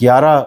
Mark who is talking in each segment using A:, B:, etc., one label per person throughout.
A: 11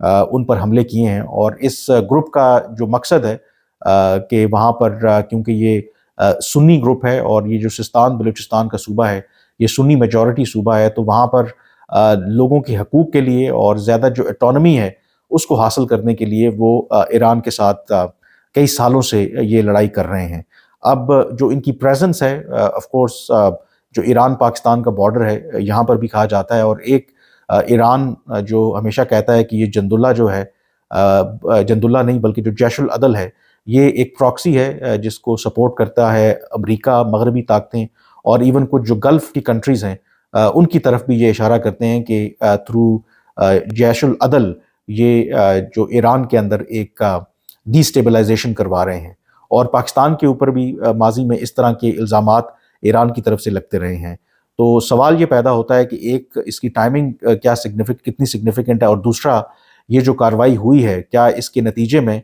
A: ان پر حملے کیے ہیں، اور اس گروپ کا جو مقصد ہے کہ وہاں پر کیونکہ یہ سنی گروپ ہے اور یہ جو سستان بلوچستان کا صوبہ ہے یہ سنی میجورٹی صوبہ ہے، تو وہاں پر لوگوں کی حقوق کے لیے اور زیادہ جو اٹانومی ہے اس کو حاصل کرنے کے لیے وہ ایران کے ساتھ کئی سالوں سے یہ لڑائی کر رہے ہیں۔ اب جو ان کی پریزنس ہے آف کورس جو ایران پاکستان کا بارڈر ہے یہاں پر بھی کہا جاتا ہے، اور ایک ایران جو ہمیشہ کہتا ہے کہ یہ جند اللہ جو ہے جند اللہ نہیں بلکہ جو جیش العدل ہے یہ ایک پراکسی ہے جس کو سپورٹ کرتا ہے امریکہ، مغربی طاقتیں، اور ایون کچھ جو گلف کی کنٹریز ہیں ان کی طرف بھی یہ اشارہ کرتے ہیں کہ تھرو جیش العدل یہ جو ایران کے اندر ایک ڈی اسٹیبلائزیشن کروا رہے ہیں، اور پاکستان کے اوپر بھی ماضی میں اس طرح کے الزامات ایران کی طرف سے لگتے رہے ہیں۔ تو سوال یہ پیدا ہوتا ہے کہ ایک اس کی ٹائمنگ کتنی سگنیفیکنٹ ہے، اور دوسرا یہ جو کارروائی ہوئی ہے کیا اس کے نتیجے میں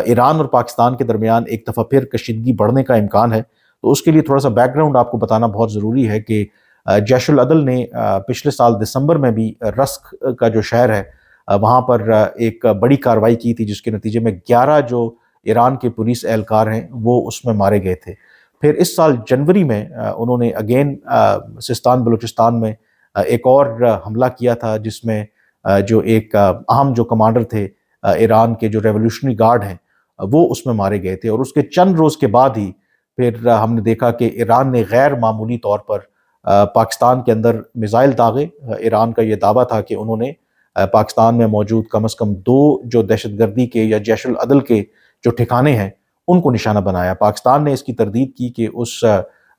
A: ایران اور پاکستان کے درمیان ایک دفعہ پھر کشیدگی بڑھنے کا امکان ہے۔ تو اس کے لیے تھوڑا سا بیک گراؤنڈ آپ کو بتانا بہت ضروری ہے کہ جیش العدل نے پچھلے سال دسمبر میں بھی رسک کا جو شہر ہے وہاں پر ایک بڑی کارروائی کی تھی، جس کے نتیجے میں 11 جو ایران کے پولیس اہلکار ہیں وہ اس میں مارے گئے تھے۔ پھر اس سال جنوری میں انہوں نے اگین سستان بلوچستان میں ایک اور حملہ کیا تھا، جس میں جو ایک اہم جو کمانڈر تھے ایران کے جو ریولوشنری گارڈ ہیں وہ اس میں مارے گئے تھے، اور اس کے چند روز کے بعد ہی پھر ہم نے دیکھا کہ ایران نے غیر معمولی طور پر پاکستان کے اندر میزائل داغے۔ ایران کا یہ دعویٰ تھا کہ انہوں نے پاکستان میں موجود کم از کم 2 جو دہشت گردی کے یا جیش العدل کے جو ٹھکانے ہیں ان کو نشانہ بنایا۔ پاکستان نے اس کی تردید کی کہ اس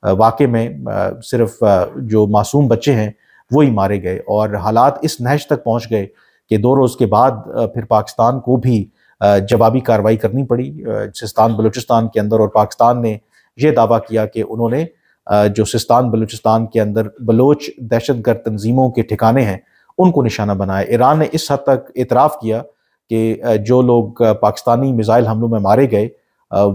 A: واقعے میں صرف جو معصوم بچے ہیں وہی مارے گئے، اور حالات اس نہج تک پہنچ گئے کہ 2 روز کے بعد پھر پاکستان کو بھی جوابی کارروائی کرنی پڑی سستان بلوچستان کے اندر، اور پاکستان نے یہ دعویٰ کیا کہ انہوں نے جو سستان بلوچستان کے اندر بلوچ دہشت گرد تنظیموں کے ٹھکانے ہیں ان کو نشانہ بنایا۔ ایران نے اس حد تک اعتراف کیا کہ جو لوگ پاکستانی میزائل حملوں میں مارے گئے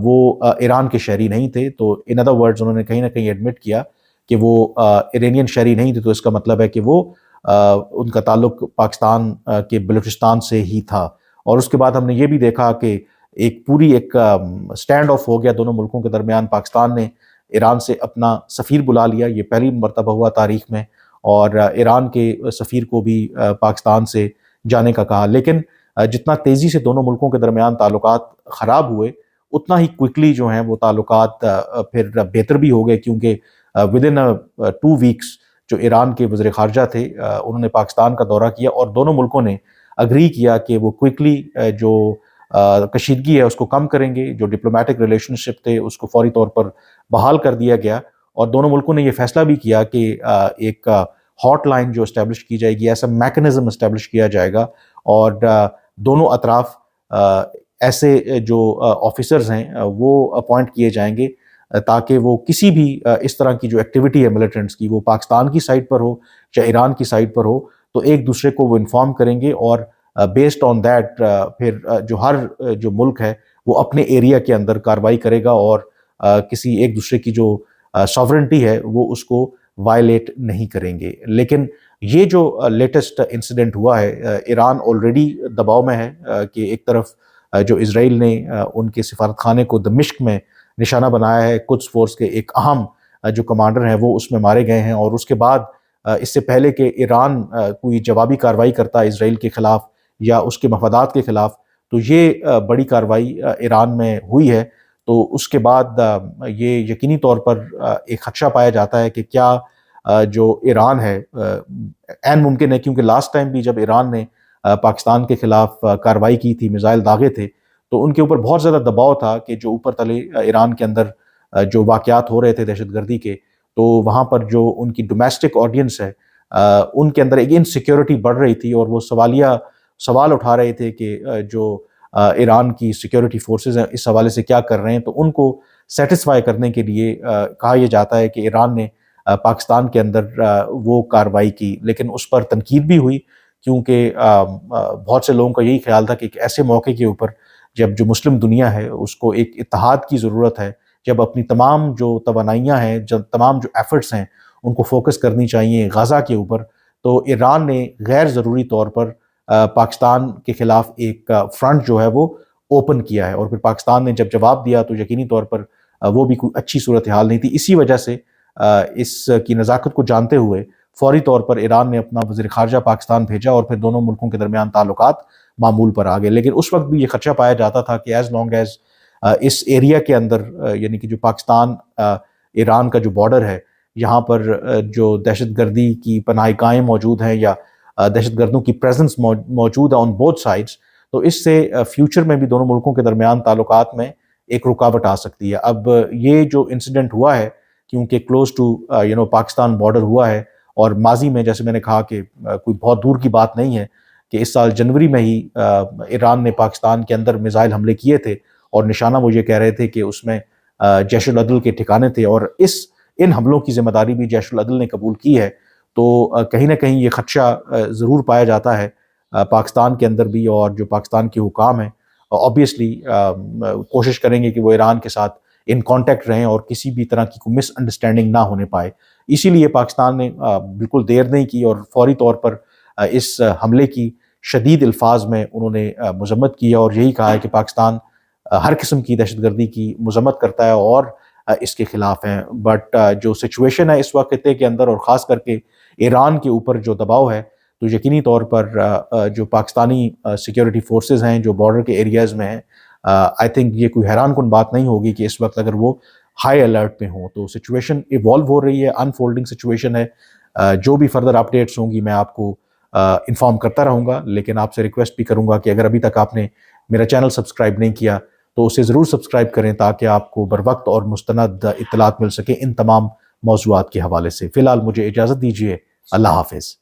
A: وہ ایران کے شہری نہیں تھے، تو ان ادر ورڈز انہوں نے کہیں نہ کہیں ایڈمٹ کیا کہ وہ ایرانین شہری نہیں تھے، تو اس کا مطلب ہے کہ وہ ان کا تعلق پاکستان کے بلوچستان سے ہی تھا۔ اور اس کے بعد ہم نے یہ بھی دیکھا کہ ایک پوری ایک سٹینڈ آف ہو گیا دونوں ملکوں کے درمیان۔ پاکستان نے ایران سے اپنا سفیر بلا لیا، یہ پہلی مرتبہ ہوا تاریخ میں، اور ایران کے سفیر کو بھی پاکستان سے جانے کا کہا۔ لیکن جتنا تیزی سے دونوں ملکوں کے درمیان تعلقات خراب ہوئے اتنا ہی کوئکلی جو ہیں وہ تعلقات پھر بہتر بھی ہو گئے، کیونکہ ودن 2 ویکس جو ایران کے وزیر خارجہ تھے انہوں نے پاکستان کا دورہ کیا، اور دونوں ملکوں نے اگری کیا کہ وہ کوئکلی جو کشیدگی ہے اس کو کم کریں گے، جو ڈپلومیٹک ریلیشن شپ تھے اس کو فوری طور پر بحال کر دیا گیا، اور دونوں ملکوں نے یہ فیصلہ بھی کیا کہ ایک ہاٹ لائن جو اسٹیبلش کی جائے گی، ایسا میکنزم اسٹیبلش کیا جائے گا، اور دونوں اطراف ایسے جو آفیسرز ہیں وہ اپوائنٹ کیے جائیں گے تاکہ وہ کسی بھی اس طرح کی جو ایکٹیویٹی ہے ملیٹنٹس کی، وہ پاکستان کی سائٹ پر ہو یا ایران کی سائٹ پر ہو، تو ایک دوسرے کو وہ انفارم کریں گے، اور بیسڈ آن دیٹ پھر جو ہر جو ملک ہے وہ اپنے ایریا کے اندر کارروائی کرے گا، اور کسی ایک دوسرے کی جو ساورنٹی ہے وہ اس کو وائلیٹ نہیں کریں گے۔ لیکن یہ جو لیٹسٹ انسیڈنٹ ہوا ہے، ایران آلریڈی دباؤ میں ہے کہ ایک طرف جو اسرائیل نے ان کے سفارت خانے کو دمشق میں نشانہ بنایا ہے، قدس فورس کے ایک اہم جو کمانڈر ہیں وہ اس میں مارے گئے ہیں، اور اس کے بعد اس سے پہلے کہ ایران کوئی جوابی کارروائی کرتا اسرائیل کے خلاف یا اس کے مفادات کے خلاف، تو یہ بڑی کارروائی ایران میں ہوئی ہے۔ تو اس کے بعد یہ یقینی طور پر ایک خدشہ پایا جاتا ہے کہ کیا جو ایران ہے عین ممکن ہے، کیونکہ لاسٹ ٹائم بھی جب ایران نے پاکستان کے خلاف کارروائی کی تھی، میزائل داغے تھے، تو ان کے اوپر بہت زیادہ دباؤ تھا کہ جو اوپر تلے ایران کے اندر جو واقعات ہو رہے تھے دہشت گردی کے، تو وہاں پر جو ان کی ڈومیسٹک آڈینس ہے ان کے اندر ایک انسیکیورٹی بڑھ رہی تھی، اور وہ سوال اٹھا رہے تھے کہ جو ایران کی سیکیورٹی فورسز ہیں اس حوالے سے کیا کر رہے ہیں۔ تو ان کو سیٹسفائی کرنے کے لیے کہا یہ جاتا ہے کہ ایران نے پاکستان کے اندر وہ کارروائی کی، لیکن اس پر تنقید بھی ہوئی، کیونکہ بہت سے لوگوں کا یہی خیال تھا کہ ایک ایسے موقع کے اوپر جب جو مسلم دنیا ہے اس کو ایک اتحاد کی ضرورت ہے، جب اپنی تمام جو توانائیاں ہیں، جب تمام جو ایفرٹس ہیں ان کو فوکس کرنی چاہیے غزہ کے اوپر، تو ایران نے غیر ضروری طور پر پاکستان کے خلاف ایک فرنٹ جو ہے وہ اوپن کیا ہے، اور پھر پاکستان نے جب جواب دیا تو یقینی طور پر وہ بھی کوئی اچھی صورتحال نہیں تھی۔ اسی وجہ سے اس کی نزاکت کو جانتے ہوئے فوری طور پر ایران نے اپنا وزیر خارجہ پاکستان بھیجا، اور پھر دونوں ملکوں کے درمیان تعلقات معمول پر آ گئے۔ لیکن اس وقت بھی یہ خدشہ پایا جاتا تھا کہ ایز لانگ ایز اس ایریا کے اندر یعنی کہ جو پاکستان ایران کا جو بارڈر ہے، یہاں پر جو دہشت گردی کی پناہ گاہیں موجود ہیں یا دہشت گردوں کی پریزنس موجود ہے آن بوتھ سائڈز، تو اس سے فیوچر میں بھی دونوں ملکوں کے درمیان تعلقات میں ایک رکاوٹ آ سکتی ہے۔ اب یہ جو انسیڈنٹ ہوا ہے کیونکہ کلوز ٹو پاکستان بارڈر ہوا ہے، اور ماضی میں جیسے میں نے کہا کہ کوئی بہت دور کی بات نہیں ہے کہ اس سال جنوری میں ہی ایران نے پاکستان کے اندر میزائل حملے کیے تھے، اور نشانہ وہ یہ کہہ رہے تھے کہ اس میں جیش العدل کے ٹھکانے تھے، اور ان حملوں کی ذمہ داری بھی جیش العدل نے قبول کی ہے۔ تو کہیں نہ کہیں یہ خدشہ ضرور پایا جاتا ہے پاکستان کے اندر بھی، اور جو پاکستان کے حکام ہیں آبویسلی کوشش کریں گے کہ وہ ایران کے ساتھ ان کانٹیکٹ رہیں اور کسی بھی طرح کی کوئی مس انڈرسٹینڈنگ نہ ہونے پائے۔ اسی لیے پاکستان نے بالکل دیر نہیں کی اور فوری طور پر اس حملے کی شدید الفاظ میں انہوں نے مذمت کی ہے، اور یہی کہا ہے کہ پاکستان ہر قسم کی دہشت گردی کی مذمت کرتا ہے اور اس کے خلاف ہیں۔ بٹ جو سچویشن ہے اس وقت خطے کے اندر، اور خاص کر کے ایران کے اوپر جو دباؤ ہے، تو یقینی طور پر جو پاکستانی سیکیورٹی فورسز ہیں جو بارڈر کے ایریاز میں ہیں، آئی تھنک یہ کوئی حیران کن بات نہیں ہوگی کہ اس وقت اگر وہ ہائی الرٹ پہ ہوں۔ تو سچویشن ایوالو ہو رہی ہے، انفولڈنگ سچویشن ہے۔ جو بھی فردر اپڈیٹس ہوں گی میں آپ کو انفارم کرتا رہوں گا، لیکن آپ سے ریکویسٹ بھی کروں گا کہ اگر ابھی تک آپ نے میرا چینل سبسکرائب نہیں کیا تو اسے ضرور سبسکرائب کریں تاکہ آپ کو بر وقت اور مستند اطلاعات مل سکیں ان تمام موضوعات کے حوالے سے۔ فی الحال مجھے اجازت دیجیے، اللہ حافظ۔